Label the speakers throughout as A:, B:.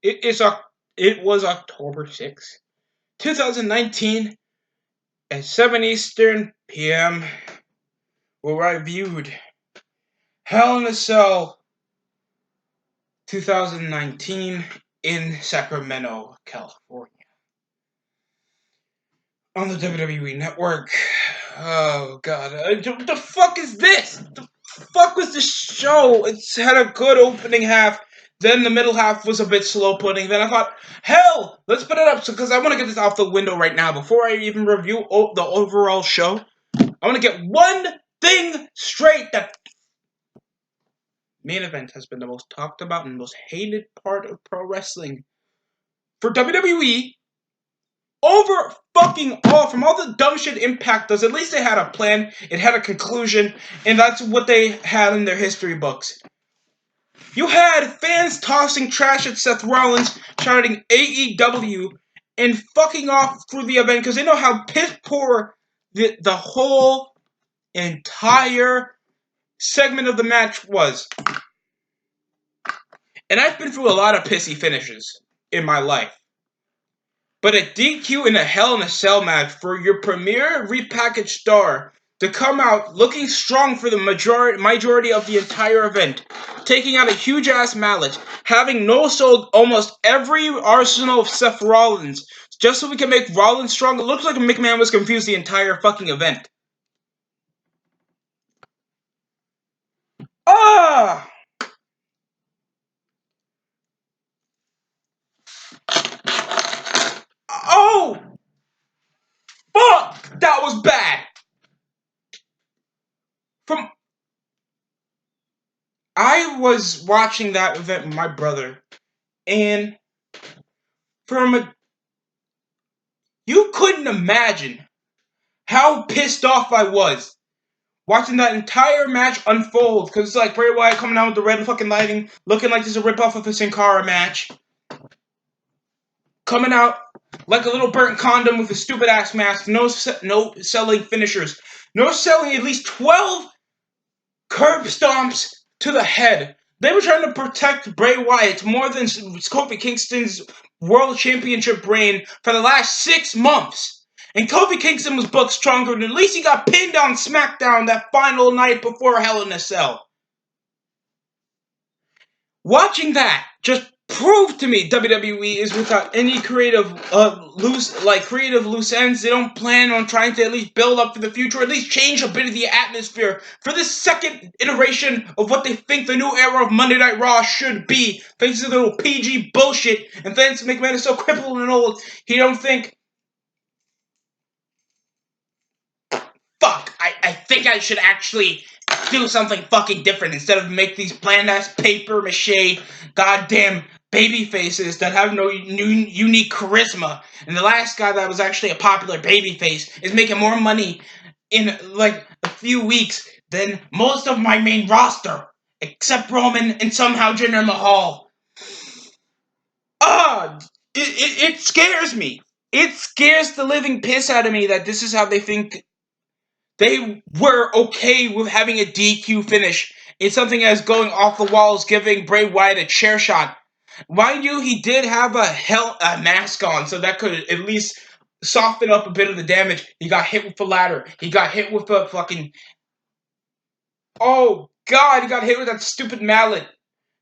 A: It was October 6th, 2019, at 7 Eastern p.m., where I viewed Hell in a Cell 2019 in Sacramento, California, on the WWE Network. Oh god, the fuck is this? The fuck was this show? It's had a good opening half. Then the middle half was a bit slow putting. Then I thought, hell, let's put it up because I want to get this off the window right now before I even review the overall show. I want to get one thing straight: that main event has been the most talked about and most hated part of pro wrestling for WWE. Over fucking all, from all the dumb shit Impact does, at least they had a plan, it had a conclusion, and that's what they had in their history books. You had fans tossing trash at Seth Rollins, shouting AEW, and fucking off through the event because they know how piss poor the whole entire segment of the match was. And I've been through a lot of pissy finishes in my life. But a DQ in a Hell in a Cell match for your premier repackaged star to come out looking strong for the majority of the entire event, taking out a huge-ass mallet, having no-sold almost every arsenal of Seth Rollins, just so we can make Rollins strong. It looks like McMahon was confused the entire fucking event. Ah! Oh! Fuck! That was bad! I was watching that event with my brother, and you couldn't imagine how pissed off I was watching that entire match unfold, because it's like Bray Wyatt coming out with the red fucking lighting, looking like this is a ripoff of a Sin Cara match, coming out like a little burnt condom with a stupid ass mask, no selling finishers, no selling at least 12 curb stomps to the head. They were trying to protect Bray Wyatt more than Kofi Kingston's World Championship reign for the last 6 months. And Kofi Kingston was booked stronger, and at least he got pinned on SmackDown that final night before Hell in a Cell. Watching that just proved to me WWE is without any creative loose ends. They don't plan on trying to at least build up for the future, at least change a bit of the atmosphere for this second iteration of what they think the new era of Monday Night Raw should be. Thanks to the little PG bullshit, and thanks to McMahon is so crippled and old, he don't think, fuck, I think I should actually do something fucking different instead of make these bland-ass paper mache goddamn baby faces that have no unique charisma. And the last guy that was actually a popular baby face is making more money in like a few weeks than most of my main roster, except Roman and somehow Jinder Mahal. It scares me. It scares the living piss out of me that this is how they think. They were okay with having a DQ finish. It's something as going off the walls, giving Bray Wyatt a chair shot. Mind you, he did have a mask on, so that could at least soften up a bit of the damage. He got hit with the ladder. He got hit with the fucking... Oh, God, he got hit with that stupid mallet.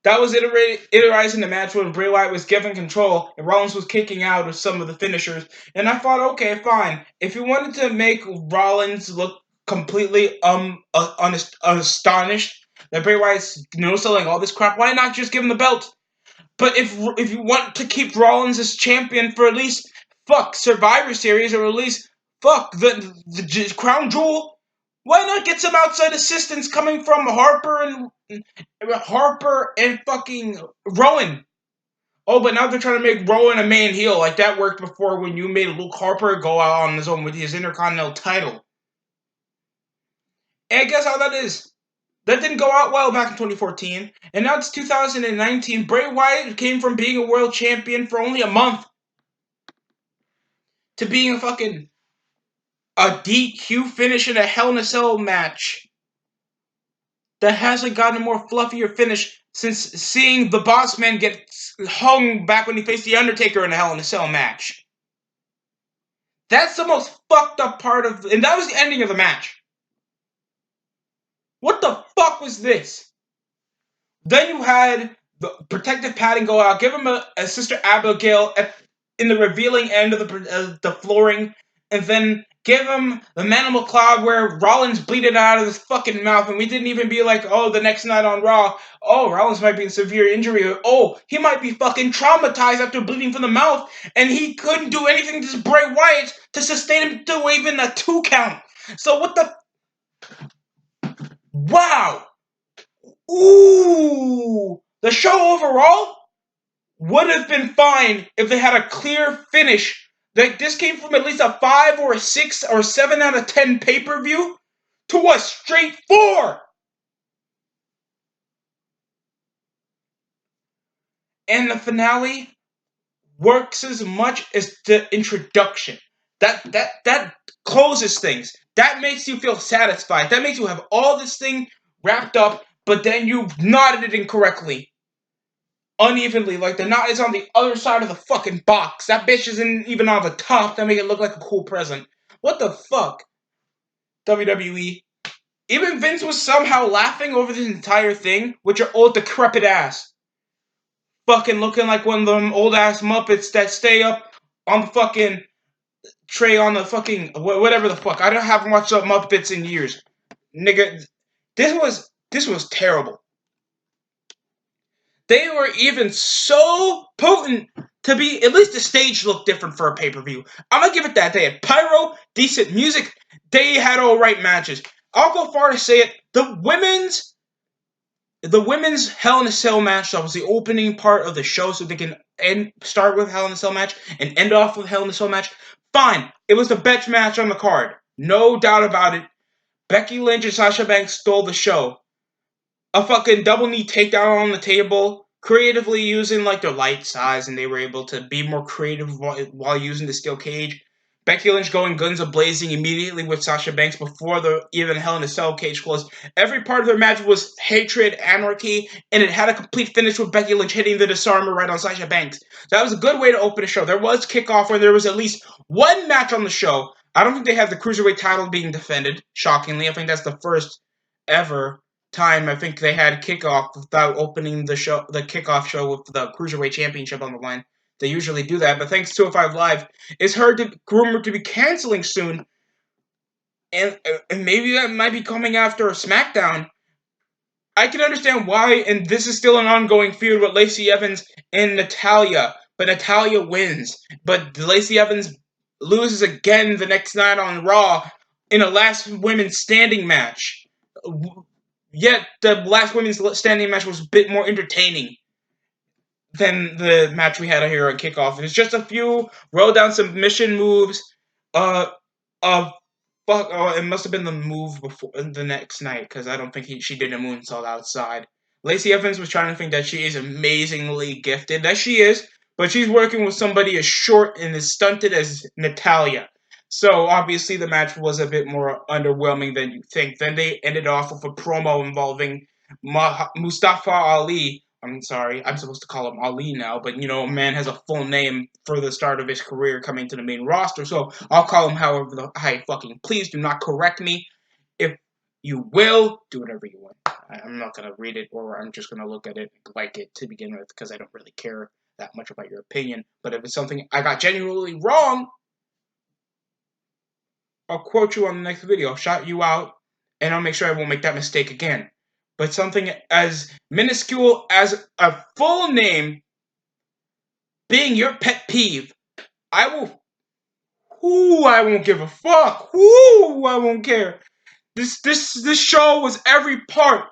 A: That was iterizing the match when Bray Wyatt was given control and Rollins was kicking out of some of the finishers. And I thought, okay, fine. If you wanted to make Rollins look completely astonished that Bray Wyatt's no-selling all this crap, why not just give him the belt? But if you want to keep Rollins as champion for at least, Survivor Series, or at least, the Crown Jewel, why not get some outside assistance coming from Harper and fucking Rowan? Oh, but now they're trying to make Rowan a main heel. Like that worked before when you made Luke Harper go out on his own with his Intercontinental title. And guess how that is? That didn't go out well back in 2014. And now it's 2019. Bray Wyatt came from being a world champion for only a month to being a DQ finish in a Hell in a Cell match. that hasn't gotten a more fluffier finish since seeing the Boss Man get hung back when he faced The Undertaker in a Hell in a Cell match. That's the most fucked up part of... And that was the ending of the match. What the fuck was this? Then you had the protective padding go out, give him a Sister Abigail in the revealing end of the flooring, and then give him the Manimal Cloud where Rollins bleeded out of his fucking mouth, and we didn't even be like, oh, the next night on Raw, oh, Rollins might be in severe injury, oh, he might be fucking traumatized after bleeding from the mouth, and he couldn't do anything to Bray Wyatt to sustain him to even a 2 count. So what the... Wow! Ooh! The show overall would have been fine if they had a clear finish. Like this came from at least a 5 or a 6 or 7 out of 10 pay-per-view to a straight 4. And the finale works as much as the introduction. That closes things. That makes you feel satisfied. That makes you have all this thing wrapped up, but then you knotted it incorrectly. Unevenly, like the knot is on the other side of the fucking box. That bitch isn't even on the top to make it look like a cool present. What the fuck? WWE. Even Vince was somehow laughing over this entire thing with your old decrepit ass. Fucking looking like one of them old ass Muppets that stay up on the fucking tray on the fucking whatever the fuck. I haven't watched up Muppets in years. Nigga, this was terrible. They were even so potent to be, at least the stage looked different for a pay-per-view. I'm gonna give it that. They had pyro, decent music, they had alright matches. I'll go far to say it, the women's Hell in a Cell match, that was the opening part of the show so they can start with Hell in a Cell match and end off with Hell in a Cell match. Fine, it was the best match on the card. No doubt about it. Becky Lynch and Sasha Banks stole the show. A fucking double knee takedown on the table, creatively using like their light size, and they were able to be more creative while using the steel cage. Becky Lynch going guns a-blazing immediately with Sasha Banks before the even Hell in a Cell cage closed. Every part of their match was hatred, anarchy, and it had a complete finish with Becky Lynch hitting the disarmer right on Sasha Banks. So that was a good way to open a show. There was kickoff where there was at least one match on the show. I don't think they have the Cruiserweight title being defended, shockingly. I think that's the first ever time I think they had kickoff without opening the kickoff show with the Cruiserweight Championship on the line. They usually do that, but thanks to 205 Live, it's rumored to be canceling soon, and maybe that might be coming after a SmackDown. I can understand why, and this is still an ongoing feud with Lacey Evans and Natalya, but Natalya wins. But Lacey Evans loses again the next night on Raw in a last women's standing match. Yet the last women's standing match was a bit more entertaining than the match we had here at Kickoff. It's just a few roll down submission moves. It must have been the move before the next night because I don't think she did a moonsault outside. Lacey Evans was trying to think that she is amazingly gifted. That she is, but she's working with somebody as short and as stunted as Natalya. So obviously the match was a bit more underwhelming than you think. Then they ended off with a promo involving Mustafa Ali. I'm sorry, I'm supposed to call him Ali now, but a man has a full name for the start of his career coming to the main roster, so I'll call him however I fucking please. Do not correct me. If you will, do whatever you want. I'm not going to read it, or I'm just going to look at it and like it to begin with, because I don't really care that much about your opinion. But if it's something I got genuinely wrong, I'll quote you on the next video. I'll shout you out, and I'll make sure I won't make that mistake again. But something as minuscule as a full name being your pet peeve, I won't give a fuck. I won't care. This show was every part.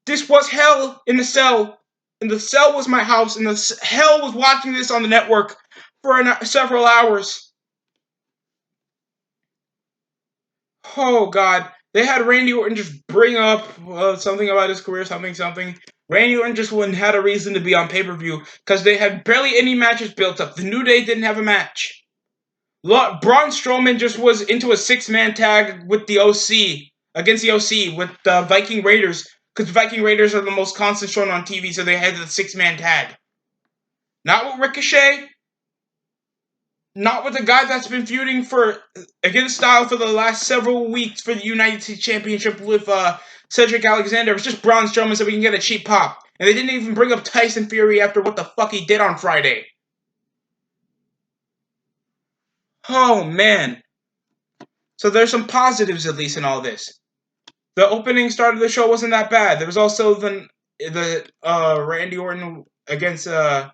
A: This was Hell in the Cell. And the cell was my house, and the hell was watching this on the network for several hours. Oh, God. They had Randy Orton just bring up something about his career, something. Randy Orton just had a reason to be on pay-per-view because they had barely any matches built up. The New Day didn't have a match. Braun Strowman just was into a 6-man tag with the OC against the OC with the Viking Raiders, because the Viking Raiders are the most constant shown on TV, so they had the 6-man tag. Not with Ricochet, not with the guy that's been feuding against Styles for the last several weeks for the United States Championship with Cedric Alexander. It's just Braun Strowman so we can get a cheap pop. And they didn't even bring up Tyson Fury after what the fuck he did on Friday. Oh, man. So there's some positives, at least, in all this. The opening start of the show wasn't that bad. There was also the Randy Orton against there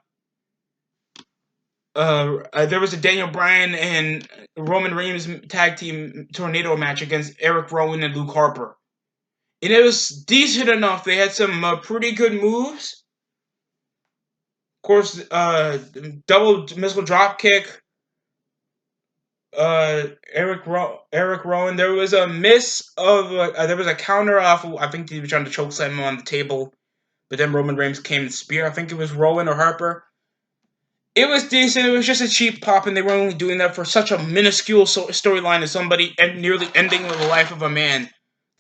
A: was a Daniel Bryan and Roman Reigns tag team tornado match against Eric Rowan and Luke Harper. And it was decent enough. They had some pretty good moves. Of course, double missile drop kick. Eric Rowan. There was a miss of there was a counter off. I think he was trying to choke slam him on the table, but then Roman Reigns came and spear. I think it was Rowan or Harper. It was decent. It was just a cheap pop, and they were only doing that for such a minuscule storyline as somebody nearly ending the life of a man.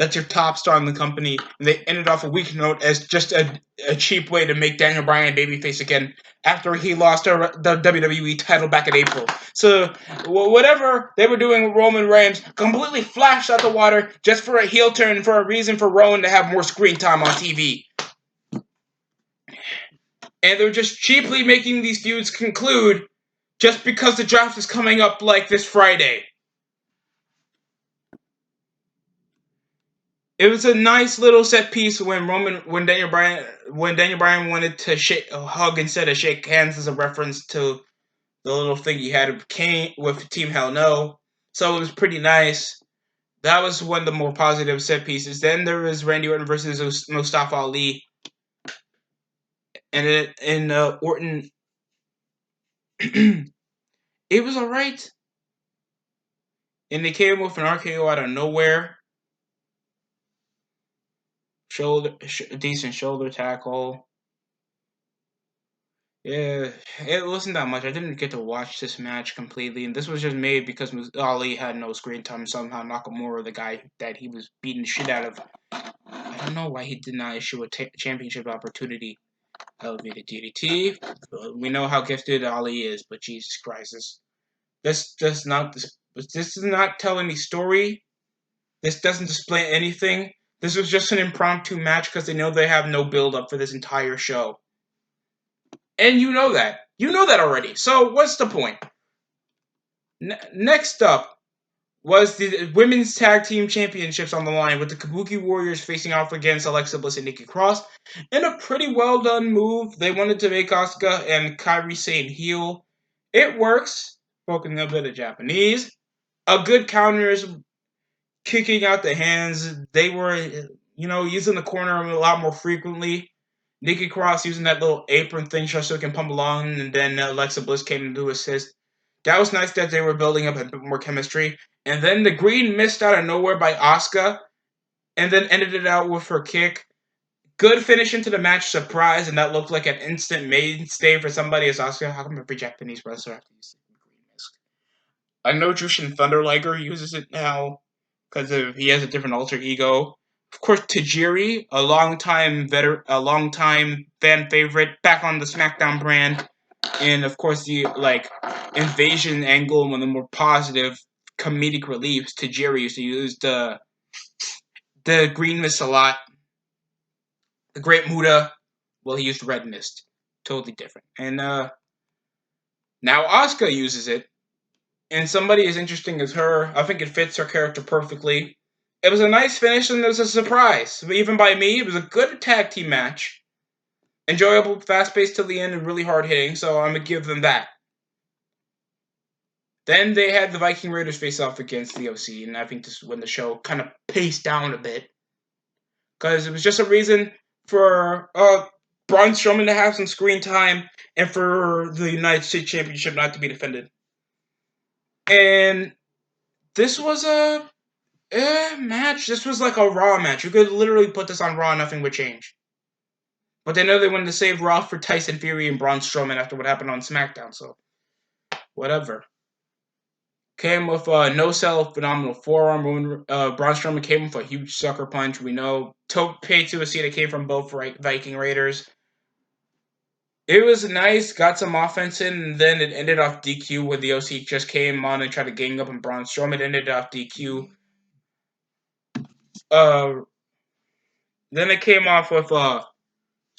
A: That's your top star in the company, and they ended off a weak note as just a cheap way to make Daniel Bryan babyface again after he lost the WWE title back in April. So whatever they were doing with Roman Reigns completely flashed out the water just for a heel turn, for a reason for Rowan to have more screen time on TV. And they're just cheaply making these feuds conclude just because the draft is coming up like this Friday. It was a nice little set piece when Daniel Bryan wanted to hug instead of shake hands as a reference to the little thing he had with Team Hell No. So it was pretty nice. That was one of the more positive set pieces. Then there was Randy Orton versus Mustafa Ali. And Orton, it was alright. And they came with an RKO out of nowhere. Decent shoulder tackle. Yeah, it wasn't that much. I didn't get to watch this match completely, and this was just made because Ali had no screen time. Somehow Nakamura, the guy that he was beating the shit out of, I don't know why he did not issue a championship opportunity. Elevated DDT. We know how gifted Ali is, but Jesus Christ, this is not tell any story. This doesn't display anything. This was just an impromptu match because they know they have no build up for this entire show. And you know that. You know that already. So what's the point? Next up was the Women's Tag Team Championships on the line with the Kabuki Warriors facing off against Alexa Bliss and Nikki Cross. In a pretty well done move, they wanted to make Asuka and Kairi Sane heel. It works. Spoken a bit of Japanese. A good counter is kicking out the hands. They were, using the corner a lot more frequently. Nikki Cross using that little apron thing just so it can pump along, and then Alexa Bliss came to assist. That was nice that they were building up a bit more chemistry. And then the green missed out of nowhere by Asuka, and then ended it out with her kick. Good finish into the match, surprise, and that looked like an instant mainstay for somebody as Asuka. How come every Japanese wrestler has to use the green mist? I know Jushin Thunder Liger uses it now because he has a different alter ego. Of course, Tajiri, a longtime fan favorite, back on the SmackDown brand, and of course the invasion angle and one of the more positive comedic reliefs. Tajiri used to use the green mist a lot. The Great Muta, well, he used red mist, totally different. And now Asuka uses it. And somebody as interesting as her, I think it fits her character perfectly. It was a nice finish and it was a surprise. But even by me, it was a good tag team match. Enjoyable, fast-paced till the end, and really hard-hitting, so I'm going to give them that. Then they had the Viking Raiders face off against the OC, and I think this is when the show kind of paced down a bit. Because it was just a reason for Braun Strowman to have some screen time and for the United States Championship not to be defended. And this was a match. This was like a Raw match. You could literally put this on Raw, nothing would change. But they know they wanted to save Raw for Tyson Fury and Braun Strowman after what happened on SmackDown, so whatever. Came with a no-sell phenomenal forearm. Braun Strowman came with a huge sucker punch. We know. Paid to a seat that came from both Viking Raiders. It was nice, got some offense in, and then it ended off DQ where the OC just came on and tried to gang up on Braun Strowman. It ended off DQ. Then it came off with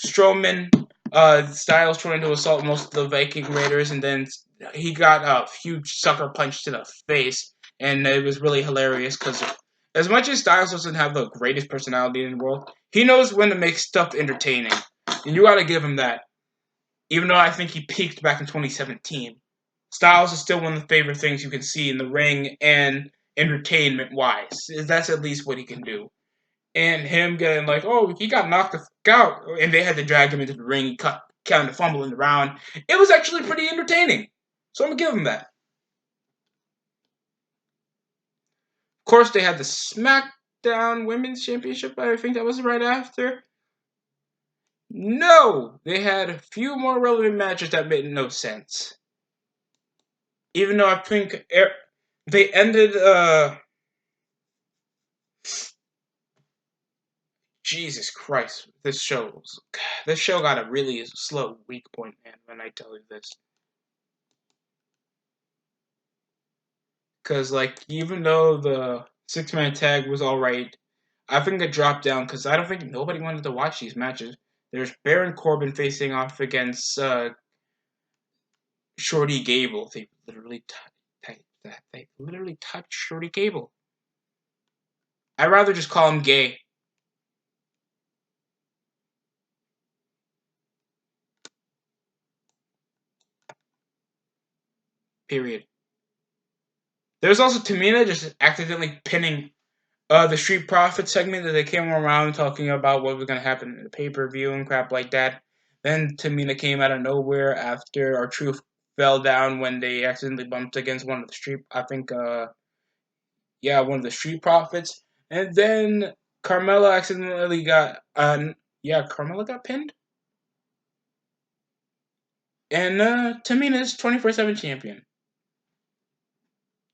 A: Strowman, Styles trying to assault most of the Viking Raiders, and then he got a huge sucker punch to the face, and it was really hilarious because as much as Styles doesn't have the greatest personality in the world, he knows when to make stuff entertaining, and you gotta give him that. Even though I think he peaked back in 2017, Styles is still one of the favorite things you can see in the ring and entertainment-wise. That's at least what he can do. And him getting like, oh, he got knocked the fuck out, and they had to drag him into the ring, kind of fumbling around. It was actually pretty entertaining, so I'm gonna give him that. Of course, they had the SmackDown Women's Championship. I think that was right after. No, they had a few more relevant matches that made no sense. Even though I think they ended. Jesus Christ, this show got a really slow, weak point, man, when I tell you this. Because, like, even though the six-man tag was alright, I think it dropped down because I don't think nobody wanted to watch these matches. There's Baron Corbin facing off against Shorty Gable. They literally touched Shorty Gable. I'd rather just call him gay. Period. There's also Tamina just accidentally pinning the Street Profits segment that they came around talking about what was going to happen in the pay-per-view and crap like that. Then Tamina came out of nowhere after R-Truth fell down when they accidentally bumped against one of the Street, one of the Street Profits. And then Carmella accidentally got, Carmella got pinned. And Tamina's 24/7 champion.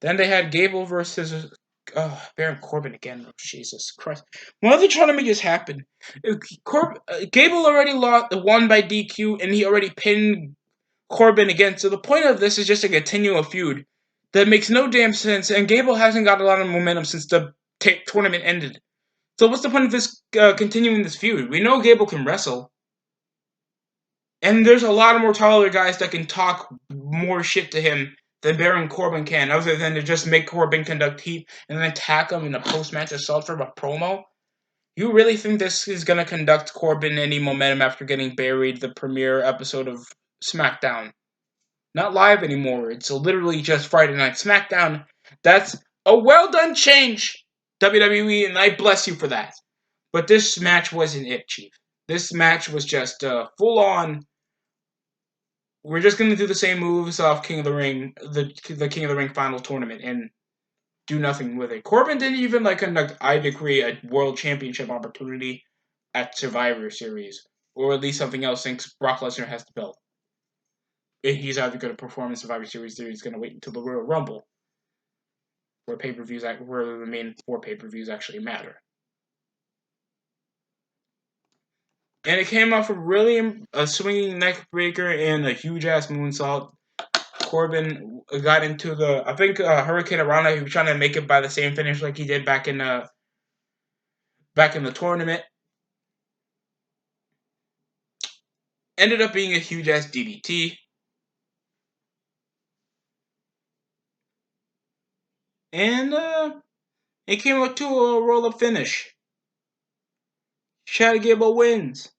A: Then they had Gable versus Baron Corbin again. Oh, Jesus Christ. Why are they trying to make this happen? Gable already won by DQ, and he already pinned Corbin again. So the point of this is just to continue a feud that makes no damn sense, and Gable hasn't got a lot of momentum since the tournament ended. So what's the point of this continuing this feud? We know Gable can wrestle. And there's a lot of more taller guys that can talk more shit to him than Baron Corbin can, other than to just make Corbin conduct heat and then attack him in a post-match assault from a promo. You really think this is going to conduct Corbin any momentum after getting buried the premiere episode of SmackDown? Not live anymore. It's literally just Friday Night SmackDown. That's a well-done change, WWE, and I bless you for that. But this match wasn't it, Chief. This match was just full-on. We're just gonna do the same moves off King of the Ring, the King of the Ring final tournament, and do nothing with it. Corbin didn't even conduct, I agree, a world championship opportunity at Survivor Series, or at least something else since Brock Lesnar has the belt. He's either going to perform in Survivor Series, or he's going to wait until the Royal Rumble, where the main 4 pay-per-views actually matter. And it came off a swinging neck breaker and a huge-ass moonsault. Corbin got into Hurricane Rana. He was trying to make it by the same finish like he did back in the tournament. Ended up being a huge-ass DDT. And it came up to a roll-up finish. Chad Gable wins.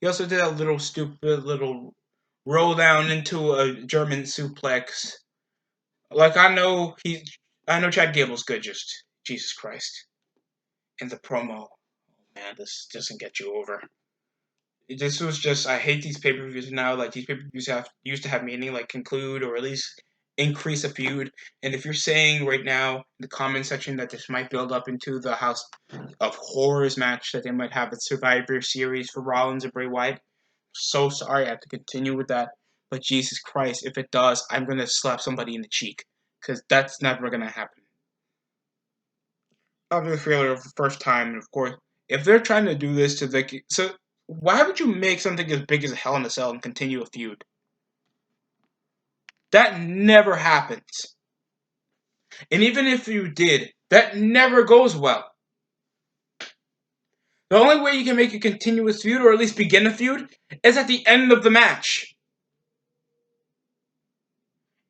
A: He also did a little stupid little roll down into a German suplex. I know Chad Gable's good, just Jesus Christ. And the promo, man, this doesn't get you over. This was just, I hate these pay-per-views now. These pay-per-views used to have meaning, conclude or at least increase a feud. And if you're saying right now in the comment section that this might build up into the House of Horrors match that they might have at Survivor Series for Rollins and Bray Wyatt, so sorry I have to continue with that. But Jesus Christ, if it does, I'm going to slap somebody in the cheek. because that's never gonna happen. Obviously, for the first time, and of course, if they're trying to do this to Vicky, so why would you make something as big as a Hell in a Cell and continue a feud? That never happens. And even if you did, that never goes well. The only way you can make a continuous feud, or at least begin a feud, is at the end of the match.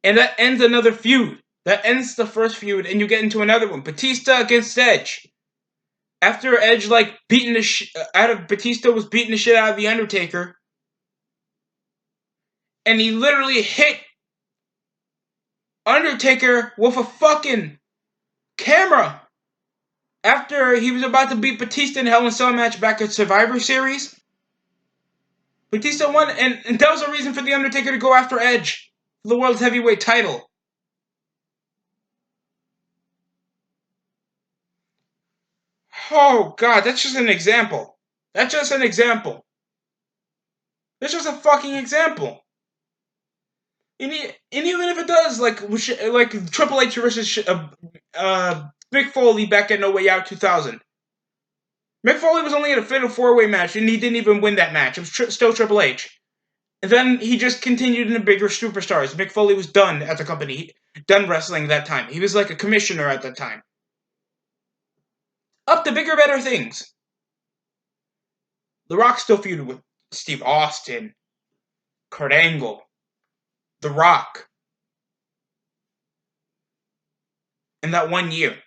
A: And that ends another feud. That ends the first feud, and you get into another one. Batista against Edge. After Edge, beating the Batista was beating the shit out of The Undertaker. And he literally hit Undertaker with a fucking camera. After he was about to beat Batista in a Hell in a Cell match back at Survivor Series. Batista won, and that was a reason for The Undertaker to go after Edge for the World's Heavyweight title. Oh, God, that's just an example. That's just an example. That's just a fucking example. And even if it does, like Triple H versus Mick Foley back at No Way Out 2000. Mick Foley was only in a fatal 4-way match, and he didn't even win that match. It was still Triple H. And then he just continued in the bigger superstars. Mick Foley was done at the company, done wrestling that time. He was like a commissioner at that time. Up to bigger, better things. The Rock still feuded with Steve Austin, Kurt Angle, The Rock. In that 1 year.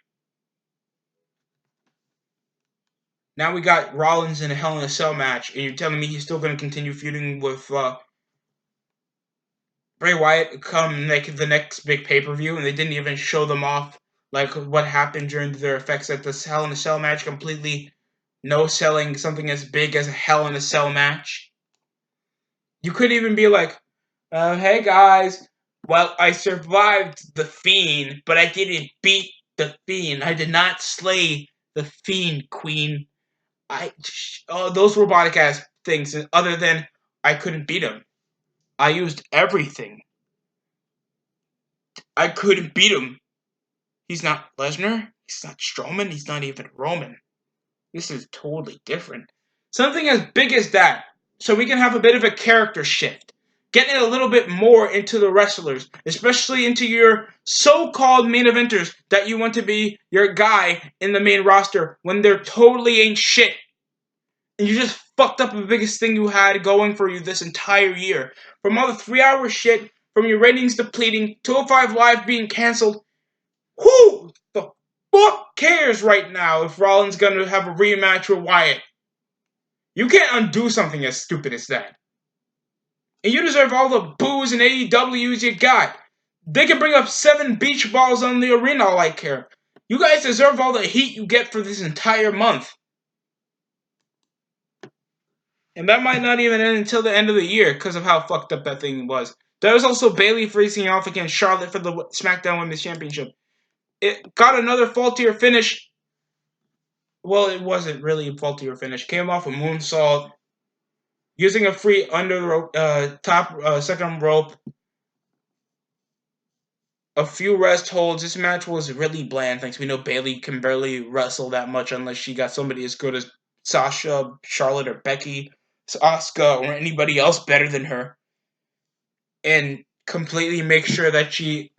A: Now we got Rollins in a Hell in a Cell match, and you're telling me he's still going to continue feuding with Bray Wyatt come the next big pay-per-view, and they didn't even show them off what happened during their effects at this Hell in a Cell match, completely no-selling something as big as a Hell in a Cell match. You couldn't even be like, hey guys, well, I survived the Fiend, but I didn't beat the Fiend. I did not slay the Fiend, Queen. Those robotic ass things, other than I couldn't beat him. I used everything. I couldn't beat him. He's not Lesnar. He's not Strowman. He's not even Roman. This is totally different. Something as big as that, so we can have a bit of a character shift. Getting a little bit more into the wrestlers, especially into your so-called main eventers that you want to be your guy in the main roster when they're totally ain't shit. And you just fucked up the biggest thing you had going for you this entire year. From all the 3-hour shit, from your ratings depleting, 205 Live being canceled. Who the fuck cares right now if Rollins gonna have a rematch with Wyatt? You can't undo something as stupid as that. And you deserve all the boos and AEWs you got. They can bring up 7 beach balls on the arena, all I care. You guys deserve all the heat you get for this entire month. And that might not even end until the end of the year because of how fucked up that thing was. There was also Bayley facing off against Charlotte for the SmackDown Women's Championship. It got another faultier finish. Well, it wasn't really a faultier finish. Came off a moonsault. Using a free under the rope, top second rope. A few rest holds. This match was really bland. Thanks. We know Bayley can barely wrestle that much unless she got somebody as good as Sasha, Charlotte, or Becky, Asuka, or anybody else better than her. And completely make sure that she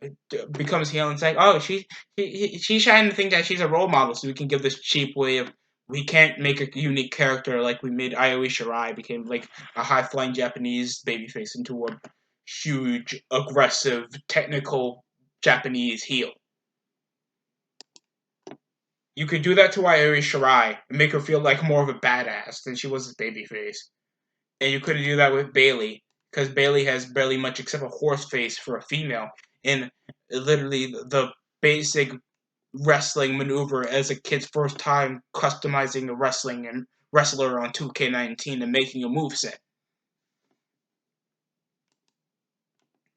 A: becomes heel and saying, oh, she's trying to think that she's a role model, so we can give this cheap way of, we can't make a unique character like we made Io Shirai became like a high-flying Japanese babyface into a huge, aggressive, technical Japanese heel. You could do that to Io Shirai and make her feel like more of a badass than she was as babyface. And you couldn't do that with Bayley, because Bayley has barely much except a horse face for a female. And literally the basic wrestling maneuver as a kid's first time customizing a wrestling and wrestler on 2K19 and making a moveset.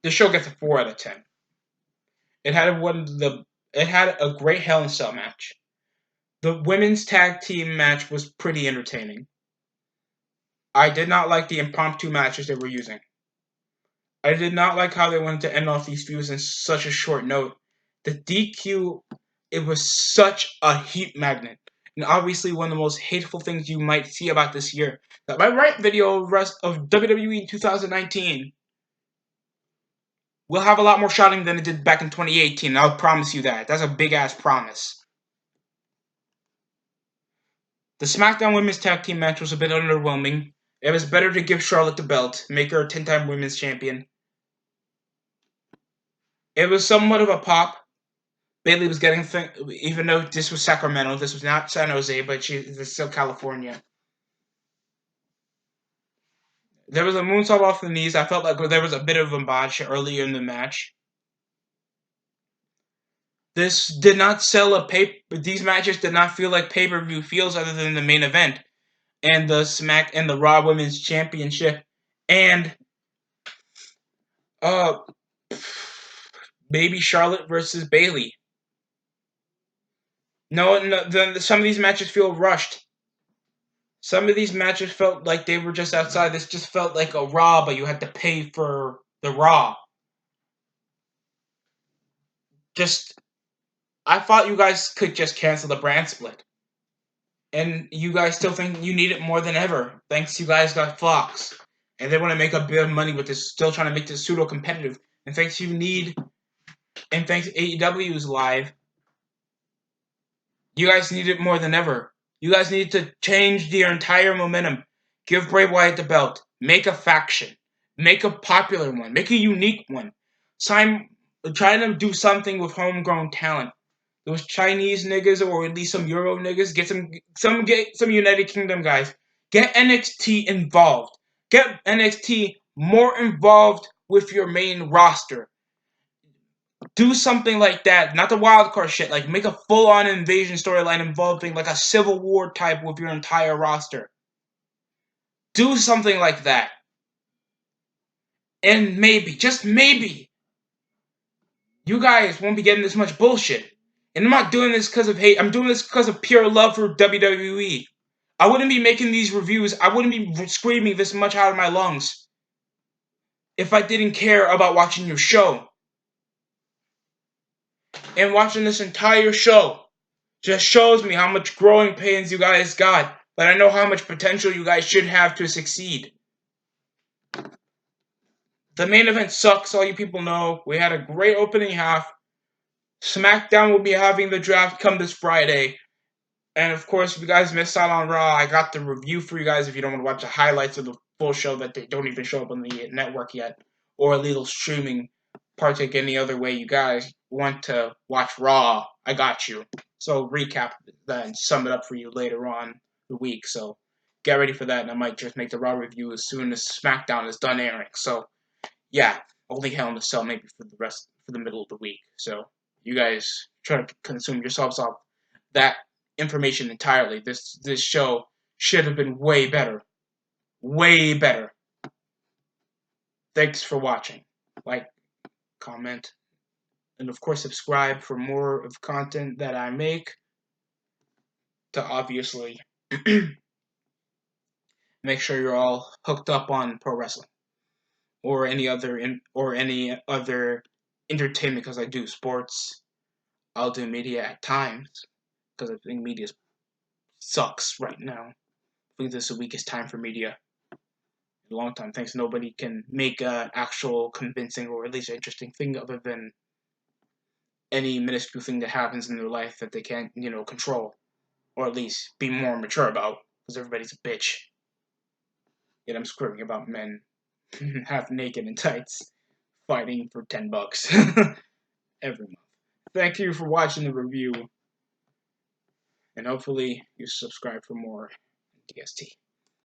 A: The show gets a 4 out of 10. It had a great Hell in a Cell match. The women's tag team match was pretty entertaining. I did not like the impromptu matches they were using. I did not like how they wanted to end off these feuds in such a short note. The DQ, it was such a heat magnet. And obviously one of the most hateful things you might see about this year. That my Rant video of WWE 2019 will have a lot more shouting than it did back in 2018. I'll promise you that. That's a big-ass promise. The SmackDown Women's Tag Team match was a bit underwhelming. It was better to give Charlotte the belt, make her a 10-time Women's Champion. It was somewhat of a pop. Bayley was getting, even though this was Sacramento, this was not San Jose, but this is still California. There was a moonsault off the knees. I felt like there was a bit of a botch earlier in the match. This did not sell a These matches did not feel like pay-per-view feels other than the main event and the Raw Women's Championship and maybe Charlotte versus Bayley. Some of these matches feel rushed. Some of these matches felt like they were just outside. This just felt like a Raw, but you had to pay for the Raw. I thought you guys could just cancel the brand split. And you guys still think you need it more than ever. Thanks you guys got Fox. And they want to make a bit of money with this, still trying to make this pseudo-competitive. And thanks AEW is live. You guys need it more than ever. You guys need to change your entire momentum. Give Bray Wyatt the belt. Make a faction. Make a popular one. Make a unique one. Try to do something with homegrown talent. Those Chinese niggas or at least some Euro niggas, get some United Kingdom guys. Get NXT involved. Get NXT more involved with your main roster. Do something like that, not the wildcard shit. Like, make a full-on invasion storyline involving, like, a Civil War type with your entire roster. Do something like that. And maybe, just maybe, you guys won't be getting this much bullshit. And I'm not doing this because of hate. I'm doing this because of pure love for WWE. I wouldn't be making these reviews. I wouldn't be screaming this much out of my lungs if I didn't care about watching your show. And watching this entire show just shows me how much growing pains you guys got, but I know how much potential you guys should have to succeed. The main event sucks, all you people know. We had a great opening half. SmackDown will be having the draft come this Friday. And of course, if you guys missed out on Raw, I got the review for you guys if you don't want to watch the highlights of the full show that they don't even show up on the network yet, or illegal streaming. Partake any other way you guys want to watch Raw, I got you. So recap that and sum it up for you later on the week. So get ready for that, and I might just make the Raw review as soon as SmackDown is done airing. So yeah, only Hell in a Cell maybe for the middle of the week. So you guys try to consume yourselves off that information entirely. This show should have been way better. Way better. Thanks for watching. Like, comment, and of course subscribe for more of content that I make to obviously make sure you're all hooked up on pro wrestling or any other entertainment, because I do sports. I'll do media at times because I think media sucks right now. I think this is the weakest time for media in a long time. Thanks, nobody can make an actual convincing or at least interesting thing other than any minuscule thing that happens in their life that they can't, control, or at least be more mature about, because everybody's a bitch. Yet I'm screaming about men half naked in tights fighting for $10 every month. Thank you for watching the review, and hopefully you subscribe for more DST.